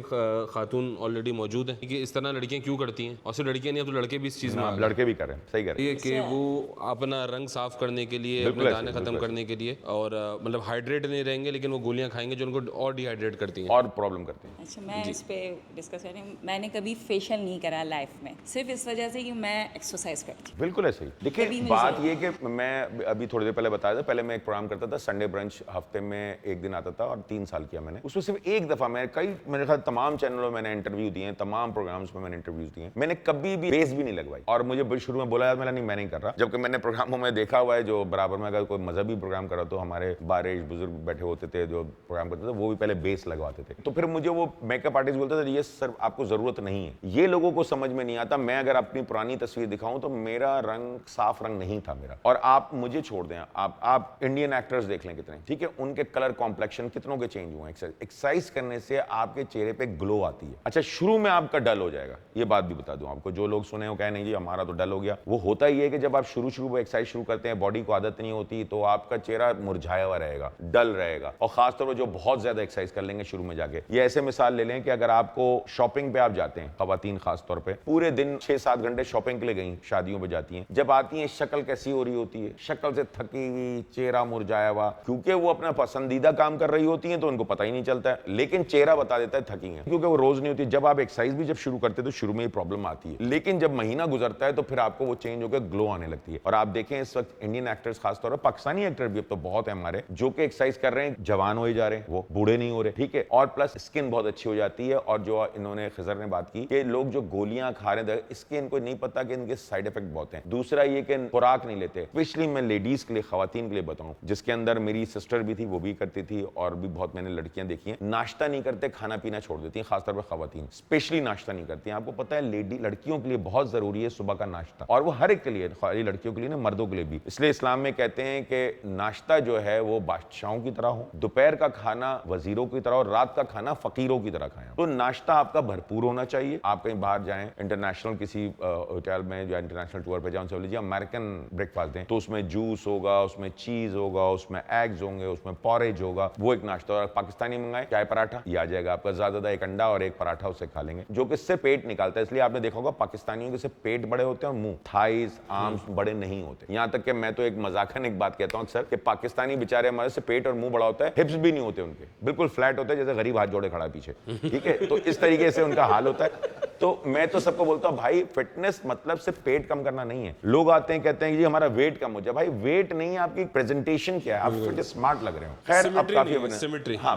खातून ऑलरेडी मौजूद हैं कि इस तरह लड़कियाँ क्यों करती हैं, और सिर्फ लड़कियाँ नहीं, अब तो लड़के भी इस चीज़ में लड़के भी कर रहे हैं, सही कर रहे हैं। ये कि वो अपना रंग साफ करने के लिए, अपने दाने खत्म करने के लिए, और मतलब हाइड्रेट नहीं रहेंगे, लेकिन वो गोलियां खाएंगे जो उनको और डिहाइड्रेट करती हैं और प्रॉब्लम करते हैं। अच्छा, मैं इस पे डिस्कस कर रही हूँ। मैंने कभी फेशियल नहीं करा लाइफ में, सिर्फ इस वजह से कि मैं एक्सरसाइज करती हूँ। बिल्कुल ऐसे ही। देखिए बात ये कि मैं अभी थोड़ी देर पहले बताया था, पहले मैं एक प्रोग्राम करता था संडे ब्रंच, हफ्ते में एक दिन आता था, और 3 साल किया मैंने। उसमें सिर्फ एक दफा मैं मेरे ख्याल तमाम चैनलों में मैंने इंटरव्यू दिए, तमाम प्रोग्राम्स में मैंने इंटरव्यूज दिए, मैंने कभी भी बेस भी नहीं लगवाई। और मुझे शुरू में बोला मैं नहीं कर रहा, जबकि मैंने प्रोग्रामों में देखा हुआ है जो बराबर में अगर कोई मजहबी प्रोग्राम करा तो हमारे बारिश बुजुर्ग बैठे होते थे जो प्रोग्राम करते थे, वो भी पहले बेस लगवाते थे। तो फिर मुझे वो मेकअप आर्टिस्ट बोलते थे ये सर आपको जरूरत नहीं है, ये लोगों को समझ में नहीं आता। मैं अगर अपनी पुरानी तस्वीर दिखाऊं तो मेरा रंग साफ रंग नहीं था मेरा, और आप मुझे छोड़ दें, आप इंडियन एक्टर्स देख लें कितने, ठीक है, उनके कलर कॉम्प्लेक्शन कितनों के चेंज हुए। एक्सरसाइज करने से आपके चेहरे पे ग्लो आती है। अच्छा, शुरू में आपका डल हो जाएगा, ये बात भी बता दूं आपको, जो लोग सुने हो कहे नहीं जी हमारा तो डल हो गया, वो होता ही है कि जब आप शुरू में एक्सरसाइज शुरू करते हैं, बॉडी को आदत नहीं होती, तो आपका चेहरा मुरझाया हुआ रहेगा, डल रहेगा। और खासतौर पर जो बहुत ज्यादा एक्सरसाइज कर लेंगे शुरू में जाके, ये ऐसे मिसाल ले लें कि अगर आपको शॉपिंग पे आप जाते हैं, खवातीन खासतौर पे पूरे दिन 6-7 घंटे शॉपिंग के लिए गई, शादियों पे जाती हैं, जब आती हैं शक्ल कैसी हो रही होती है, शक्ल से थकी हुई, चेहरा मुरझाया हुआ, क्योंकि वो अपना पसंदीदा काम कर रही होती हैं तो उनको पता ही नहीं चलता है, लेकिन चेहरा बता देता है थकी है, क्योंकि वो रोज नहीं होती। जब आप एक्सरसाइज भी जब शुरू करते तो शुरू में ही प्रॉब्लम आती है, लेकिन जब महीना गुजरता है तो फिर आपको वो चेंज होकर ग्लो आने लगती है। और आप देखें इस वक्त इंडियन एक्टर्स, खासतौर पर पाकिस्तानी एक्टर भी अब तो बहुत है हमारे, जो कि एक्सरसाइज कर रहे हैं, जवान हो जा रहे हैं, वो बूढ़े नहीं हो रहे, ठीक है, और प्लस स्किन बहुत अच्छी हो जाती है। और जो इन्होंने खिजर ने बात की कि लोग जो गोलियां खा रहे हैं, इसके इनको नहीं पता कि इनके साइड इफेक्ट बहुत हैं। दूसरा ये कि खुराक नहीं लेते, स्पेशली मैं लेडीज के लिए, खवातीन के लिए बताऊं, जिसके अंदर मेरी सिस्टर भी थी, वो भी करती थी, और भी बहुत मैंने लड़कियां देखी हैं, नाश्ता नहीं करते, खाना पीना छोड़ देती हैं, खासतौर पर खवातीन स्पेशली नाश्ता नहीं करती हैं। आपको पता है लड़कियों के लिए बहुत जरूरी है सुबह का नाश्ता, और वो हर एक के लिए, खाली लड़कियों के लिए ना, मर्दों के लिए भी। इसलिए इस्लाम में कहते हैं कि नाश्ता जो है वो बादशाहों की तरह हो, दोपहर का खाना वजीरों की तरह, और रात का खाना फकीरों की तरह खाएं। तो नाश्ता आपका भरपूर होना चाहिए। आप कहीं बाहर जाएं, इंटरनेशनल किसी होटल में या इंटरनेशनल टूर पे जाओ, उनसे बोलिए अमेरिकन ब्रेकफास्ट दें, तो उसमें जूस होगा, उसमें चीज होगा, उसमें एग्स होंगे, उसमें पॉरेज होगा, वो एक नाश्ता। और पाकिस्तानी मंगाए चाय पराठा, ये आ जाएगा आपका, ज्यादा एक अंडा और एक पराठा उससे खा लेंगे, जो कि इससे पेट निकालता है। इसलिए आपने देखा होगा पाकिस्तानियों के सिर्फ पेट बड़े होते हैं और मुंह, थाइज, आर्म्स बड़े नहीं होते। यहां तक कि मैं तो एक मजाकन एक बात कहता हूं अक्सर कि पाकिस्तानी बेचारे हमारे से पेट और मुंह बड़ा होता है, हिप्स भी नहीं होते उनके, बिल्कुल फ्लैट होते हैं, जैसे गरीब हाथ जोड़े खड़ा पीछे, ठीक है, तो इस तरीके से उनका हाल होता है। तो मैं तो सबको बोलता हूं भाई, फिटनेस मतलब सिर्फ पेट कम करना नहीं है। लोग आते हैं कहते हैं जी हमारा वेट कम हो जाए, भाई वेट नहीं है, आपकी प्रेजेंटेशन क्या है, आप फिट स्मार्ट लग रहे हो। खैर अब काफी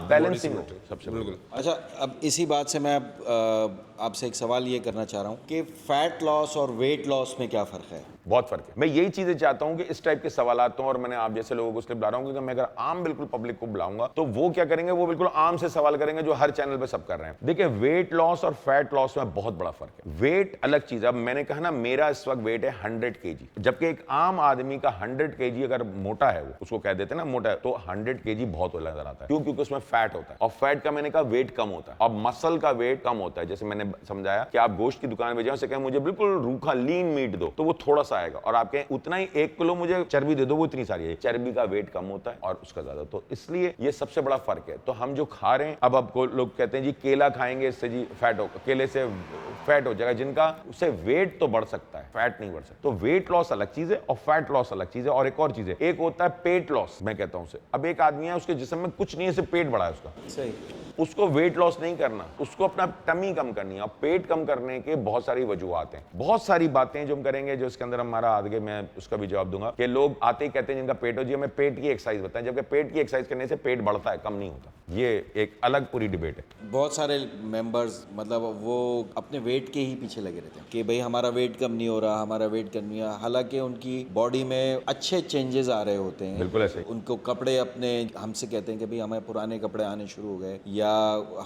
बैलेंसिंग हो सबसे बिल्कुल। अच्छा, अब इसी बात से मैं आपसे एक सवाल ये करना चाह रहा हूँ कि फैट लॉस और वेट लॉस में क्या फ़र्क है? बहुत फर्क है। मैं यही चीजें चाहता हूं कि इस टाइप के सवालात और मैंने आप जैसे लोगों को इसलिए बुला रहा हूं, क्योंकि मैं अगर आम बिल्कुल पब्लिक को बुलाऊंगा तो वो क्या करेंगे, वो बिल्कुल आम से सवाल करेंगे जो हर चैनल पे सब कर रहे हैं। देखिए, वेट लॉस और फैट लॉस में बहुत बड़ा फर्क है। वेट अलग चीज है। अब मैंने कहा ना, मेरा इस वक्त वेट है 100 kg, जबकि एक आम आदमी का 100 kg अगर मोटा है, वो उसको कह देते हैं ना मोटा है, तो 100 kg बहुत नजर आता है। क्यों? क्योंकि उसमें फैट होता है, और फैट का मैंने कहा वेट कम होता है, और मसल का वेट कम होता है। जैसे मैंने समझाया कि आप गोश्त की दुकान में जाओ, से कहें मुझे बिल्कुल रूखा लीन मीट दो, तो वो थोड़ा सा आएगा और आपके उतना ही 1 किलो मुझे चर्बी दे दो, वो इतनी सारी है, चर्बी का वेट कम होता है और उसका ज्यादा, तो इसलिए ये सबसे बड़ा फर्क है। तो हम जो खा रहे हैं, अब आपको लोग कहते हैं जी केला खाएंगे इससे जी फैट हो, केले से फैट हो जाएगा, जिनका उससे वेट तो बढ़ सकता है, फैट नहीं बढ़ सकता। तो वेट लॉस अलग चीज है और फैट लॉस अलग चीज है। और एक और चीज है, एक होता है पेट लॉस, मैं कहता हूं उसे। अब एक आदमी है, उसके जिस्म में कुछ नहीं है, सिर्फ पेट बड़ा है उसका, सही, उसको वेट लॉस नहीं करना, उसको अपना टमी कम करनी है। और पेट कम करने के बहुत सारी वजूहत हैं, बहुत सारी बातें जो हम करेंगे, जो इसके अंदर हमारा आगे मैं उसका भी जवाब दूंगा कि लोग आते ही कहते हैं जिनका पेट हो जी हमें पेट की एक्सरसाइज बताएं, जबकि पेट की एक्सरसाइज करने से पेट बढ़ता है, कम नहीं होता। ये एक अलग पूरी डिबेट है। बहुत सारे मेंबर्स मतलब वो अपने वेट के ही पीछे लगे रहते हैं कि भाई हमारा वेट कम नहीं हो रहा, हमारा वेट कम नहीं हो रहा, हालांकि उनकी बॉडी में अच्छे चेंजेस आ रहे होते हैं। बिल्कुल ऐसे ही। उनको कपड़े अपने, हमसे कहते हैं कि भाई हमें पुराने कपड़े आने शुरू हो गए या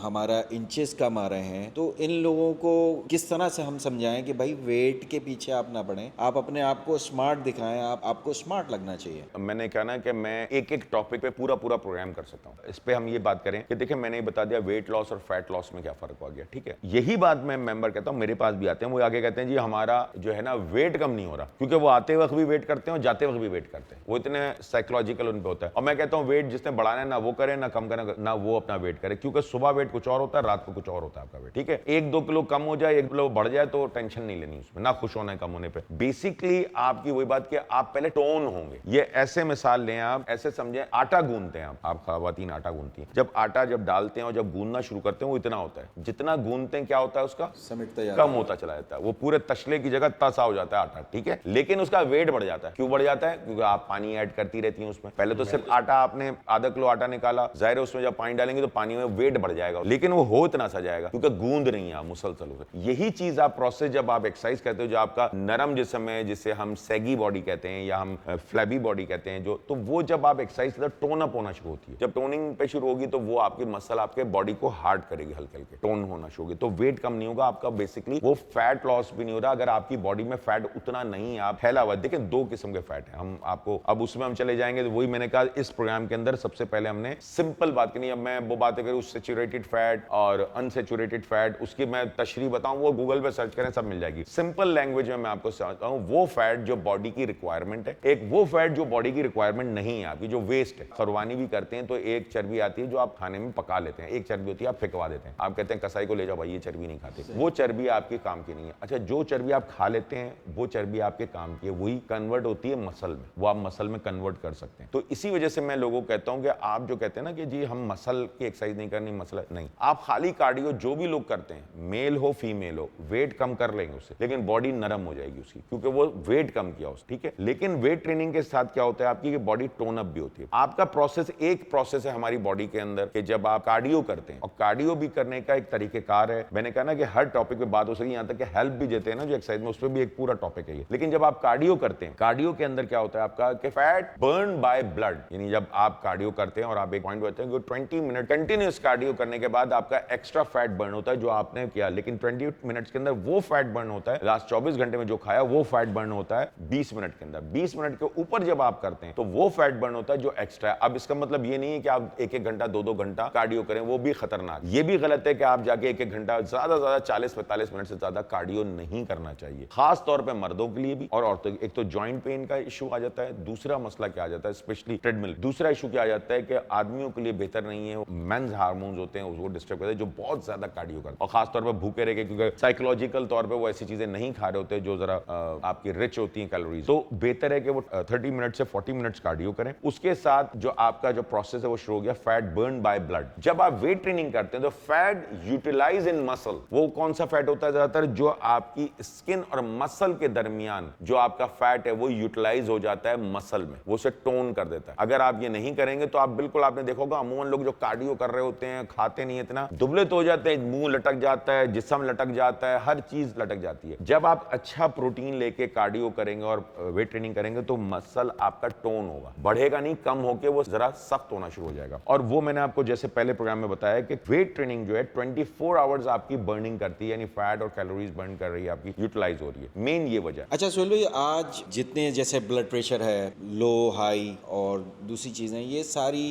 हमारा इंचेस कम आ रहे हैं। तो इन लोगों को किस तरह से हम समझाएं कि भाई वेट के पीछे आप ना पड़ें, आप अपने आप को स्मार्ट दिखाएं, आपको स्मार्ट लगना चाहिए। मैंने कहा ना कि मैं एक एक टॉपिक पे पूरा प्रोग्राम कर सकता हूँ। इस पे हम ये बात करें कि देखिए मैंने ही बता दिया वेट लॉस और फैट लॉस में क्या फर्क हो गया, ठीक है। यही बात मैं मेंबर कहता हूँ, मेरे पास भी आते हैं, वो आगे कहते हैं जी हमारा जो है ना वेट कम नहीं हो रहा, क्योंकि वो आते वक्त भी वेट करते हैं और जाते वक्त भी वेट करते हैं, वो इतने साइकोलॉजिकल उन पे होता है। और मैं कहता हूँ वेट जिसने बढ़ाना है ना वो करे, ना कम करे, ना वो अपना वेट करे, क्योंकि सुबह वेट कुछ और होता है, रात को कुछ और होता है आपका वेट, ठीक है। 1-2 किलो कम हो जाए, 1 किलो बढ़ जाए तो टेंशन नहीं लेनी उसमें, ना खुश होना है कम होने पे। बेसिकली आपकी वही बात कि आप पहले टोन होंगे। ये ऐसे मिसाल लें, आप ऐसे समझें, आटा गूंदते हैं आप खवातीन आटा गूंदती हैं, जब आटा जब डालते हैं और जब गूंदना शुरू करते हैं वो इतना होता है, जितना गूंदते हैं क्या होता है उसका समेटता जाता कम होता चला जाता है, वो पूरे तसले की जगह तसा हो जाता है आटा, ठीक है। लेकिन उसका वेट बढ़ जाता है। क्यों बढ़ जाता है? क्योंकि आप पानी ऐड करती रहती हैं उसमें। पहले तो सिर्फ आटा, आपने आधा किलो आटा निकाला, जाहिर है उसमें जब पानी डालेंगे तो पानी में वेट बढ़ जाएगा, लेकिन वो हो इतना सा जाएगा क्योंकि गूंद नहीं है आप मुसलसल। यही चीज आप प्रोसेस जब आप एक्सरसाइज करते हो, जो आपका नरम जिस्म है, जिसे हम सैगी बॉडी कहते हैं या हम फ्लैबी बॉडी कहते हैं, जो तो वो जब आप एक्सरसाइज करते हो टोन अप होना शुरू होती है। जब टोनिंग पे शुरू होगी तो वो आपकी मसल आपके बॉडी को हार्ड करेगी, हल्के हल्के टोन होना शुरू होगी, तो वेट कम नहीं होगा आपका, बेसिकली वो फैट लॉस भी नहीं हो रहा। अगर आपकी बॉडी में फैट उतना नहीं है, आप फैला हुआ, देखिए 2 किस्म के फैट हैं, हम आपको अब उसमें हम चले जाएंगे। तो वही मैंने कहा इस प्रोग्राम के अंदर सबसे पहले हमने सिंपल बात करनी है। अब मैं वो बातें करूँ सैचुरेटेड फैट और अनसैचुरेटेड फैट, उसकी मैं तशरीह बताऊं, वो गूगल पे सर्च करें सब मिल जाएगी। सिंपल लैंग्वेज में मैं आपको समझाता हूं, वो फैट जो बॉडी की रिक्वायरमेंट है, एक वो फैट जो बॉडी की रिक्वायरमेंट नहीं है आपकी, जो वेस्ट है। कुर्बानी भी करते हैं तो एक चर्बी आती है जो आप खाने में पका लेते हैं, एक चर्बी होती है आप फेंकवा देते हैं, आप कहते हैं कसाई को ले जाओ भाई ये चर्बी नहीं खाते, वो चर्बी आपके काम की नहीं है। अच्छा, जो चर्बी आप खा लेते हैं वो चर्बी आपके काम की है, वही कन्वर्ट होती है मसल में, वो आप मसल में कन्वर्ट कर सकते हैं। तो इसी वजह से मैं लोगों को कहता हूं कि आप जो कहते हैं ना कि जी हम मसल की एक्सरसाइज नहीं करनी, मसल नहीं, आप खाली कार्डियो जो भी लोग करते हैं, मेल हो फीमेल हो, वेट कम कर लेंगे उससे, लेकिन बॉडी नरम हो जाएगी उसकी, क्योंकि वो वेट कम किया उसने, ठीक है। लेकिन वेट ट्रेनिंग के साथ क्या होता है आपकी बॉडी टोन अप भी होती है। आपका प्रोसेस, एक प्रोसेस है हमारी बॉडी के अंदर कि जब आप कार्डियो करते हैं, और कार्डियो भी करने का एक तरीकेकार है। मैंने कहा ना कि हर टॉपिक पे बात हो सके, यहां तक कि हेल्प भी देते हैं ना जो एक्सरसाइज में, उस पर भी एक पूरा टॉपिक है ये। लेकिन जब आप कार्डियो करते हैं, कार्डियो के अंदर क्या होता है आपका कि फैट बर्न बाय ब्लड, यानी जब आप कार्डियो करते हैं और आप एक पॉइंट होते हैं 20 मिनट कंटिन्यूस कार्डियो करने के बाद आपका एक्स्ट्रा फैट बर्न होता है जो आपने किया, लेकिन 20 मिनट्स के अंदर वो फैट बर्न होता है, लास्ट 24 घंटे में जो खाया वो फैट बर्न होता है 20 मिनट के अंदर। 20 मिनट के ऊपर जब आप करते हैं तो वो फैट बर्न होता है जो एक्स्ट्रा है। अब इसका मतलब ये नहीं है कि आप 1-1 घंटा 2-2 घंटा कार्डियो करें, वो भी खतरनाक। ये भी गलत है कि आप जाके 1-1 घंटा, ज्यादा 40-45 मिनट से ज्यादा कार्डियो नहीं करना चाहिए, खास तौर पे मर्दों के लिए भी और औरतों। एक तो जॉइंट पेन का इशू आ जाता है, दूसरा मसला क्या आ जाता है स्पेशली ट्रेडमिल, दूसरा इशू क्या आ जाता है कि आदमियों के लिए बेहतर नहीं है, मेंस हार्मोन्स होते हैं उसको डिस्टर्ब करते हैं, जो बहुत ज्यादा कार्डियो करते हैं, और खास तौर पर भूखे रह के, क्योंकि साइकोलॉजिकल तौर पे वो ऐसी चीजें नहीं खा रहे होते जो जरा आपकी रिच होती हैं कैलोरीज। तो बेहतर है कि वो 30 मिनट से 40 मिनट्स कार्डियो करें। उसके साथ जो आपका जो प्रोसेस है वो शुरू हो गया फैट बर्न बाय ब्लड। जब आप वेट ट्रेनिंग करते हैं तो फैट यूटिलाइज इन मसल, वो कौन सा फैट होता है ज्यादातर, जो आपकी स्किन और मसल के दरमियान जो आपका फैट है वो यूटिलाइज हो जाता है मसल में, वो उसे टोन कर देता है। अगर आप ये नहीं करेंगे तो आप बिल्कुल, आपने देखा होगा अमूमन लोग जो कार्डियो कर रहे होते हैं, खाते नहीं इतना, दुबले तो हो जाते हैं, मुंह लटक जाता है, जिस्म लटक जाता है, हर चीज लटक जाती है। जब आप अच्छा प्रोटीन लेके कार्डियो करेंगे और वेट ट्रेनिंग करेंगे तो मसल आपका टोन होगा, बढ़ेगा नहीं, कम होके वो जरा सख्त होना शुरू हो जाएगा। और वो मैंने आपको जैसे पहले प्रोग्राम में बताया कि वेट ट्रेनिंग जो है 24 आवर्स आपकी बर्निंग करती है, यानी फैट और कैलोरीज बर्न कर रही है, आपकी यूटिलाइज हो रही है, मेन ये वजह। अच्छा सोहेल भाई, आज जितने जैसे ब्लड प्रेशर है लो हाई और दूसरी चीज़ें, ये सारी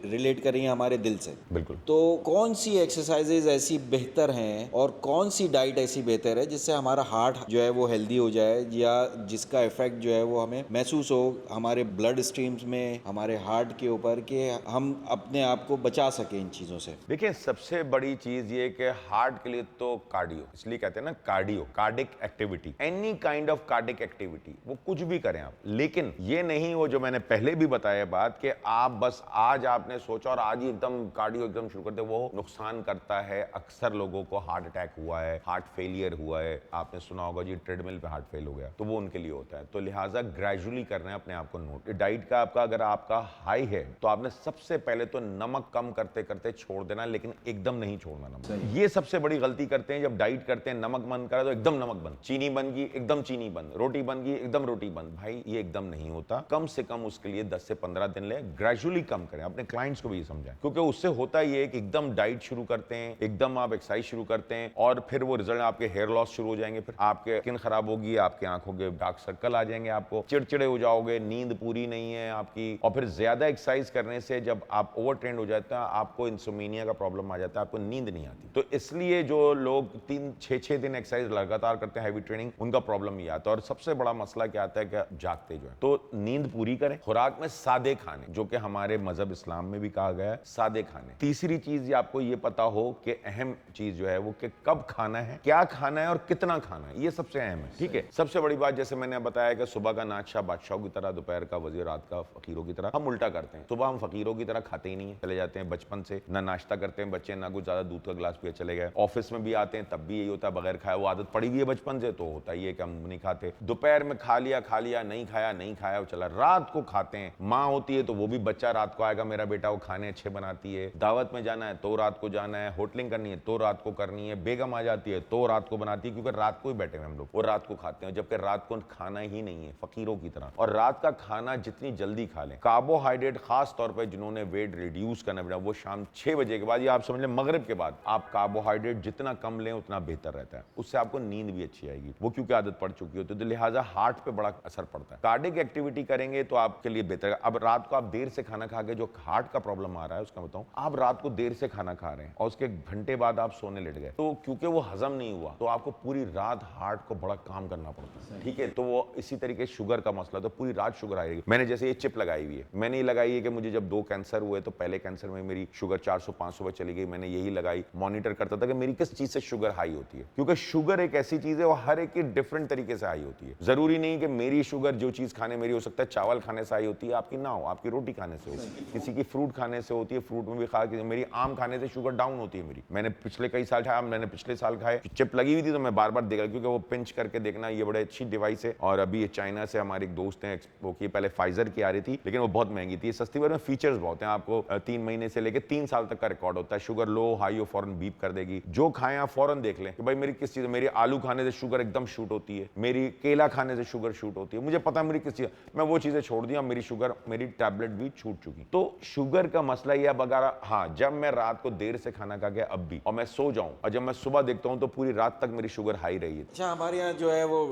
रिलेट कर रही हैं हमारे दिल से। बिल्कुल। तो कौन सी एक्सरसाइजेज ऐसी बेहतर हैं और कौन सी डाइट ऐसी बेहतर है जिससे हमारा हार्ट जो है वो हेल्दी हो जाए, या जिसका इफेक्ट जो है वो हमें महसूस हो हमारे ब्लड स्ट्रीम्स में, हमारे हार्ट के ऊपर, कि हम अपने आप को बचा सके इन चीज़ों से? देखिए, सबसे बड़ी चीज ये कि हार्ट के लिए तो कार्डियो, इसलिए कहते हैं ना cardio, cardiac activity, any kind of cardiac activity, वो कुछ भी करें आप, लेकिन ये नहीं वो जो मैंने पहले भी बताया बात कि आप बस आज आपने सोचा और आज ही एकदम कार्डियो एकदम शुरू कर दे, वो नुकसान करता है। अक्सर लोगों को हार्ट अटैक हुआ है, हार्ट फेलियर हुआ है, आपने सुना होगा जी ट्रेडमिल पे हार्ट फेल हो गया, तो वो उनके लिए होता है। तो लिहाजा ग्रेजुअली करना है अपने आप को नोट। डाइट का आपका अगर आपका हाई है तो आपने सबसे पहले तो नमक कम करते करते छोड़ देना, लेकिन एकदम नहीं छोड़ना नमक। ये सबसे बड़ी गलती करते हैं जब डाइट करते हैं, नमक बंद करा तो एकदम नमक बंद, चीनी बन गई एकदम चीनी बंद, रोटी बन गई एकदम रोटी बंद। भाई ये एकदम नहीं होता। कम से कम उसके लिए 10 से 15 दिन ले, ग्रेजुअली कम करें। अपने क्लाइंट्स को भी ये समझाएं, क्योंकि उससे होता ये है कि एकदम डाइट शुरू करते हैं, एकदम आप एक्सरसाइज शुरू करते हैं और फिर वो रिजल्ट आपके हेयर लॉस शुरू हो जाएंगे, फिर आपके स्किन खराब होगी, आपके आंखों के डार्क सर्कल आ जाएंगे, आपको चिड़चिड़े हो जाओगे, नींद पूरी नहीं है आपकी, और फिर ज्यादा एक्सरसाइज करने से जब आप ओवर ट्रेंड हो जाते हैं आपको इंसोमिनिया का प्रॉब्लम आ जाता है, आपको नींद नहीं आती। तो इसलिए जो लोग 3-6 दिन एक्सरसाइज लगातार करते हैं, हैवी ट्रेनिंग, उनका प्रॉब्लम ये आता है। और सबसे बड़ा मसला क्या आता है कि जागते जो है, तो नींद पूरी करें, खुराक में सादे खाने, जो कि हमारे मजहब इस्लाम में भी कहा गया है, सादे खाने। तीसरी चीज आपको ये पता हो कि अहम चीज जो है वो कि कब खाना है, क्या खाना है और कितना खाना है, ये सबसे अहम है। ठीक है, सबसे बड़ी बात जैसे मैंने बताया कि सुबह का नाश्ता बादशाहों की तरह, दोपहर का वजीर, रात का फकीरों की तरह। हम उल्टा करते हैं, सुबह हम फकीरों की तरह खाते ही नहीं है, चले जाते हैं बचपन से, ना नाश्ता करते हैं बच्चे, ना कुछ ज्यादा दूध का गिलास पिए चले गए। ऑफिस में भी आते हैं तब भी यही होता है, बगैर खाए, वो आदत पड़ी हुई है बचपन से, तो होता ही है कि हम नहीं खाते। दोपहर में खा लिया, नहीं खाया, वो चला। रात को खाते हैं, माँ होती है तो वो भी बच्चा रात को आएगा, मेरा बेटा वो खाने अच्छे बनाती है, दावत में जाना है तो रात को जाना है, होटलिंग करनी है तो रात को करनी है, बेगम आ जाती है तो रात को बनाती है, क्योंकि रात को ही बैठे हैं हम लोग, वो रात को खाते हैं, जबकि रात को खाना ही नहीं है फकीरों की तरह। और रात का खाना जितनी जल्दी खा लें, कार्बोहाइड्रेट खास तौर पर जिन्होंने वेट रिड्यूस करना बेटा, वो शाम 6 बजे के बाद, या आप समझ लें मगरिब के बाद, आप कार्बोहाइड्रेट जितना कम लें उतना बेहतर रहता है, उससे आपको नींद भी अच्छी आएगी, वो क्योंकि आदत पड़ चुकी होती है। तो लिहाजा हार्ट पे बड़ा असर पड़ता है। कार्डिक एक्टिविटी करेंगे तो आपके लिए बेहतर है। अब रात को आप देर से खाना खा के जो हार्ट का प्रॉब्लम आ रहा है उसका बताऊं, आप रात को देर से खाना खा रहे हैं और उसके घंटे बाद आप सोने लेट गए, तो क्योंकि वो हजम नहीं हुआ तो आपको पूरी रात हार्ट को बड़ा काम करना पड़ता है। ठीक है, तो वो इसी तरीके शुगर का मसला, तो पूरी रात शुगर आएगी। मैंने जैसे ये चिप लगाई हुई है, मैंने ये लगाई है कि मुझे जब 2 कैंसर हुए तो पहले कैंसर में मेरी शुगर 400-500 पर चली गई, मैंने यही लगाई, मॉनिटर करता था कि मेरी किस चीज से शुगर हाई होती है, क्योंकि शुगर एक ऐसी चीज है वो हर एक की डिफरेंट तरीके से हाई होती है। जरूरी नहीं कि मेरी शुगर जो चीज खाने मेरी, हो सकता है चावल खाने से हाई होती है, आपकी ना हो, आपकी रोटी खाने से होती है, किसी की फ्रूट खाने से होती है, फ्रूट में भी खा के, मेरी आम खाने से शुगर डाउन होती है मेरी। मैंने पिछले कई साल खाया, मैंने पिछले साल खाए, चिप लगी हुई थी तो मैं बार बार देख रहा, क्योंकि वो पिंच करके देखना, ये बड़े अच्छी डिवाइस है। और अभी ये चाइना से हमारे एक दोस्त हैं, वो की पहले फाइजर की आ रही थी, लेकिन वो बहुत महंगी थी, सस्ती, पर फीचर्स बहुत हैं, आपको 3 महीने से लेकर 3 साल तक का रिकॉर्ड होता है, शुगर लो हाई हो फौरन बीप कर देगी। जो खाएं आप फौरन देख लें कि भाई मेरी किस चीज, मेरी आलू खाने से शुगर एकदम शूट होती है, मेरी केला खाने से शुगर शूट होती है, मुझे पता है मेरी किस चीज, मैं वो चीजें छोड़ दी, मेरी शुगर, मेरी टैबलेट भी छूट चुकी। तो शुगर का मसला ये अब अगर, हाँ, जब मैं रात को देर से खाना खा के अब भी, और मैं सो जाऊं और जब मैं सुबह देखता हूं तो पूरी रात तक मेरी शुगर हाई रही है। अच्छा, हमारे यहाँ जो है वो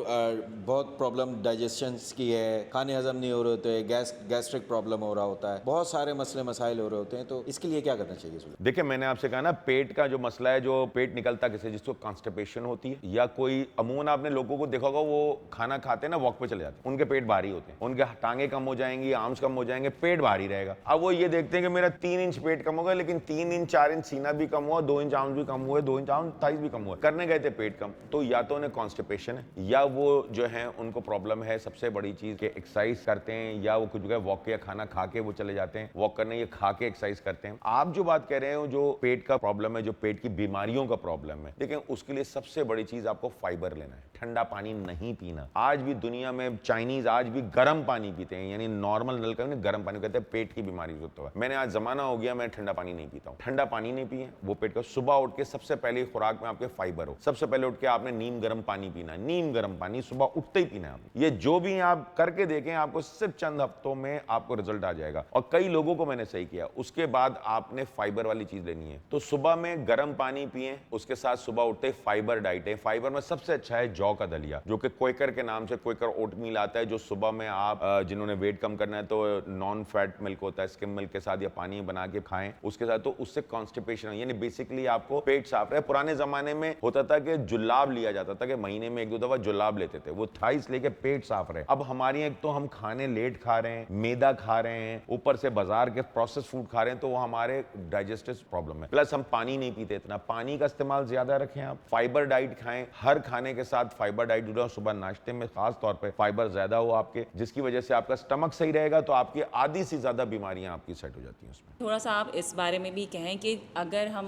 बहुत प्रॉब्लम डाइजेशन की है, खाने हजम नहीं हो रहे होते, गैस्ट्रिक प्रॉब्लम हो रहा होता है, बहुत सारे मसले मसाइल हो रहे होते हैं, तो इसके लिए क्या करना चाहिए? देखिए, मैंने आपसे कहा ना, पेट का जो मसला है, जो पेट निकलता किसे, जिसको कॉन्स्टिपेशन होती है, या कोई अमूमन आपने लोगों को देखा होगा वो खाना खाते हैं ना, वॉक पे चले जाते हैं, उनके पेट भारी होते हैं, उनके टांगे कम हो जाएंगी, आर्म्स कम हो जाएंगे, पेट भारी रहेगा। अब वो ये देखते हैं कि मेरा 3 इंच पेट कम हो गया, लेकिन 3 इंच 4 इंच सीना भी कम हुआ, 2 इंच आर्म्स भी कम हुए, 2 इंच आर्म्स थाइस भी कम हुआ, करने गए थे पेट कम, तो या तो उन्हें कॉन्स्टिपेशन है, या वो जो है उनको प्रॉब्लम है, सबसे बड़ी चीज के एक्सरसाइज करते हैं, या वो कुछ जगह वॉक या खाना खा के वो चले जाते हैं वॉक करने, ये खा के एक्सरसाइज करते हैं। आप जो बात कह रहे हो, जो पेट का प्रॉब्लम है, जो पेट की बीमारियों का प्रॉब्लम है, लेकिन उसके लिए सबसे बड़ी चीज आपको फाइबर लेना है, ठंडा पानी नहीं पीना। आज भी दुनिया में चाइनीज आज भी गर्म पानी पीते हैं, यानी नॉर्मल नल का नहीं, गर्म पानी कहते हैं, पेट की बीमारी होता है। मैंने आज जमाना हो गया, मैं ठंडा पानी नहीं पीता हूं, ठंडा पानी नहीं पिए, वो पेट का। सुबह उठ के सबसे पहले खुराक में आपके फाइबर हो, सबसे पहले उठ के आपने नीम गर्म पानी पीना है, नीम गर्म पानी सुबह उठते ही पीना है। ये जो भी आप करके देखें, आपको सिर्फ चंद हफ्तों में आपको रिजल्ट आ जाएगा, और कई लोगों को मैंने सही किया। उसके बाद आपने फाइबर वाली चीज लेनी है, तो सुबह में गर्म पानी पिए, उसके साथ सुबह उठते फाइबर डाइट है। फाइबर में सबसे अच्छा है जौ का दलिया, जो कि क्वेकर के नाम से, क्वेकर ओटमील आता है, जो सुबह में आप जिन्होंने वेट कम करना है तो नॉन फैट मिल्क होता है, स्किम मिल्क के साथ या पानी बना के खाना खाएं उसके साथ, तो उससे कॉन्स्टिपेशन यानी बेसिकली आपको पेट साफ रहे। पुराने जमाने में होता था कि जुलाब लिया जाता था कि महीने में 1-2 दफा जुलाब लेते थे, वो था इसलिए कि पेट साफ रहे। अब हमारी एक तो हम खाने लेट खा रहे हैं, मैदा खा रहे हैं, ऊपर से बाजार के प्रोसेस फूड खा रहे हैं, तो वो हमारे डाइजेस्टिव प्रॉब्लम है। प्लस हम पानी नहीं पीते इतना, पानी का इस्तेमाल ज्यादा रखें। आप फाइबर डाइट खाएं, हर खाने के साथ फाइबर डाइट जुड़ा, सुबह नाश्ते में खास तौर पे फाइबर ज्यादा हो आपके, जिसकी वजह से आपका स्टमक सही रहेगा, तो आपकी आधी से ज्यादा बीमारियां आपकी सेट हो जाती हैं उसमें। थोड़ा सा आप इस बारे में भी कहें कि अगर हम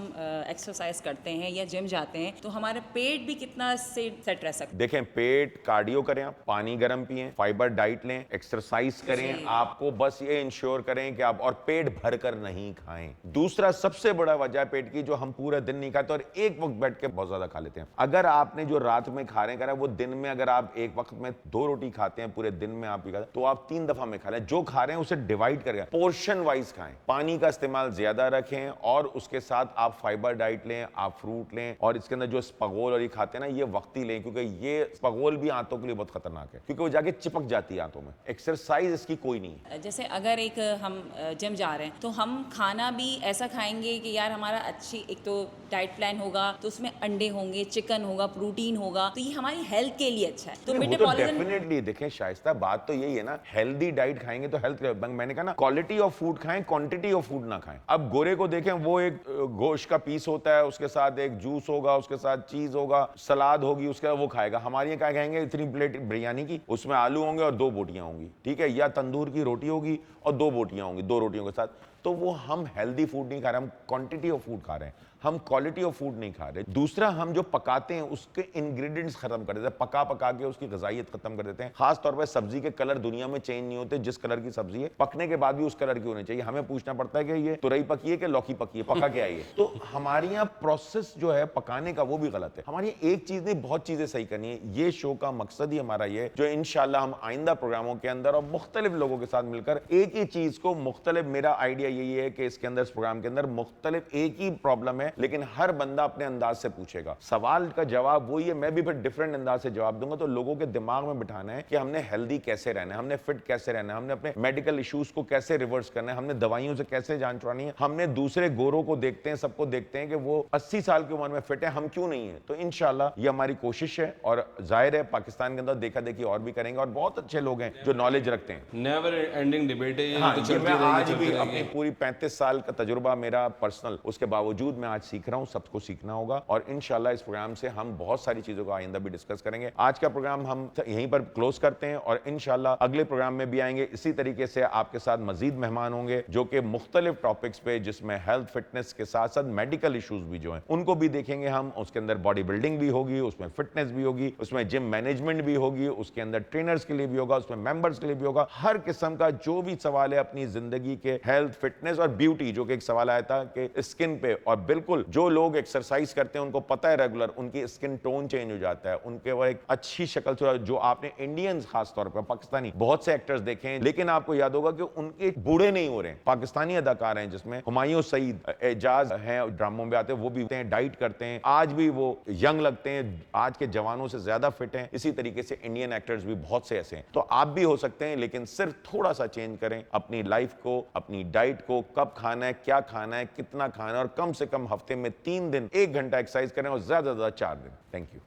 एक्सरसाइज करते हैं या जिम जाते हैं तो हमारा पेट भी कितना से सेट रह सकता है? देखें, पेट कार्डियो करें, आप पानी गर्म पिएं, फाइबर डाइट लें, एक्सरसाइज करें, आपको बस ये इंश्योर करें कि आप, और पेट भरकर नहीं खाएं। दूसरा सबसे बड़ा वजह पेट की, जो हम पूरा दिन नहीं खाते और एक वक्त बैठ के बहुत ज्यादा खा लेते हैं। अगर आपने जो रात में खा रहे हैं वो दिन में, अगर आप एक वक्त में 2 रोटी खाते हैं, पूरे दिन में आप ही खाते हैं, तो आप 3 दफा में खा लें। जो खा रहे हैं उसे डिवाइड करें, पोर्शन वाइज खाएं, पानी का इस्तेमाल ज्यादा रखें, और उसके साथ आप फाइबर डाइट लें, आप फ्रूट लें, और इसके अंदर जो स्पगोल और ये खाते हैं ना, ये वक्ती लें, क्योंकि ये स्पगोल भी आंतों के लिए बहुत खतरनाक है, क्योंकि वो जाके चिपक जाती है आंतों में। एक्सरसाइज इसकी कोई नहीं है। जैसे अगर एक हम जिम जा रहे हैं तो हम खाना भी ऐसा खाएंगे कि यार हमारा अच्छी एक तो डाइट प्लान होगा, तो उसमें अंडे होंगे, चिकन होगा, प्रोटीन होगा, तो ये हमारी हेल्थ के लिए अच्छा है। तो मेटाबॉलिज्म डेफिनेटली देखें शाइस्ता, बात तो यही है ना, हेल्दी डाइट खाएंगे तो हेल्थ, मैंने कहा ना, क्वालिटी ऑफ फूड खाएं, क्वांटिटी ऑफ फूड ना खाएं। अब गोरे को देखें, वो एक गोश्त का पीस होता है, उसके साथ एक जूस होगा, उसके साथ चीज होगा, सलाद होगी, उसके वो खाएगा। हमारे यहाँ क्या कहेंगे, इतनी प्लेट बिरयानी की, उसमें आलू होंगे और 2 बोटियां होंगी, ठीक है, या तंदूर की रोटी होगी और 2 बोटियां होंगी, 2 रोटियों के साथ। तो वो हम हेल्दी फूड नहीं खा रहे, हम क्वांटिटी ऑफ फूड खा रहे हैं, हम क्वालिटी ऑफ फूड नहीं खा रहे। दूसरा, हम जो पकाते हैं उसके इंग्रेडिएंट्स खत्म कर देते हैं, पका पका के उसकी ग़िज़ाइयत खत्म कर देते हैं। खास तौर पे सब्जी के कलर दुनिया में चेंज नहीं होते, जिस कलर की सब्जी है पकने के बाद भी उस कलर की होनी चाहिए। हमें पूछना पड़ता है कि ये तुरई पकी है कि लौकी पकी है, पका के आई है। तो हमारे यहाँ प्रोसेस जो है पकाने का वो भी गलत है। हमारी एक चीज नहीं, बहुत चीजें सही करनी है। ये शो का मकसद ही हमारा ये, जो इंशाल्लाह हम आइंदा प्रोग्रामों के अंदर और मुख्तलिफ लोगों के साथ मिलकर एक ही चीज को मुख्तलिफ, मेरा आइडिया यही है कि इसके अंदर, इस प्रोग्राम के अंदर मुख्तलिफ एक ही प्रॉब्लम है, लेकिन हर बंदा अपने अंदाज से पूछेगा, सवाल का जवाब वही है, मैं भी फिर डिफरेंट अंदाज से जवाब दूंगा। तो लोगों के दिमाग में बिठाना है कि हमने हेल्दी कैसे रहना है, हमने फिट कैसे रहना है, हमने अपने मेडिकल इश्यूज को कैसे रिवर्स करना है, हमने दवाइयों से कैसे जान छुड़ानी है। हमने दूसरे गोरों को देखते हैं, सबको देखते हैं कि वो 80 साल की उम्र में फिट है, हम क्यों नहीं है। तो इंशाल्लाह ये हमारी कोशिश है, और जाहिर है पाकिस्तान के अंदर देखा देखी और भी करेंगे, और बहुत अच्छे लोग हैं जो नॉलेज रखते हैं। नेवर एंडिंग डिबेट है ये, हाँ, तो ये चलती मैं आज रहेगी, भी चलती अपनी रहेगी। पूरी 35 साल का तजुर्बा मेरा पर्सनल, उसके बावजूद मैं आज सीख रहा हूँ, सबको सीखना होगा, और इंशाल्लाह इस प्रोग्राम से हम बहुत सारी चीजों को आइंदा भी डिस्कस करेंगे। आज का प्रोग्राम हम यहीं पर क्लोज करते हैं, और इंशाल्लाह अगले प्रोग्राम में भी आएंगे। इसी तरीके से आपके साथ मजीद मेहमान होंगे जो कि मुख्तलिफ टॉपिक्स पे, जिसमें हेल्थ फिटनेस के साथ साथ मेडिकल इश्यूज भी जो हैं उनको भी देखेंगे हम। उसके अंदर बॉडी बिल्डिंग भी होगी, उसमें फिटनेस भी होगी, उसमें जिम मैनेजमेंट भी होगी, उसके अंदर ट्रेनर्स के लिए भी होगा, उसमें मेंबर्स के लिए भी होगा। हर किस्म का जो भी सवाल है अपनी जिंदगी के हेल्थ, फिटनेस और ब्यूटी, जो कि एक सवाल आया था कि स्किन पे, और बिल्कुल जो लोग एक्सरसाइज करते हैं उनको पता है रेगुलर उनकी स्किन टोन चेंज हो जाता है, उनके वो एक अच्छी शक्ल से, जो आपने इंडियंस खास तौर पर पाकिस्तानी बहुत से एक्टर्स देखे हैं, लेकिन आपको याद होगा कि उनके बूढ़े नहीं हो रहे हैं। पाकिस्तानी अदाकार हैं जिसमें हुमायूं सईद, एजाज हैं, ड्रामों में आते हैं, वो भी डाइट करते हैं, आज भी वो यंग लगते हैं, आज के जवानों से ज्यादा फिट हैं। इसी तरीके से इंडियन एक्टर्स भी बहुत से ऐसे हैं। तो आप भी हो सकते हैं, लेकिन सिर्फ थोड़ा सा चेंज करें अपनी लाइफ को, अपनी डाइट को, कब खाना है, क्या खाना है, कितना खाना है, और कम से कम हफ्ते में 3 दिन 1 घंटा एक्सरसाइज करें, और ज्यादा से ज्यादा 4 दिन। Thank you.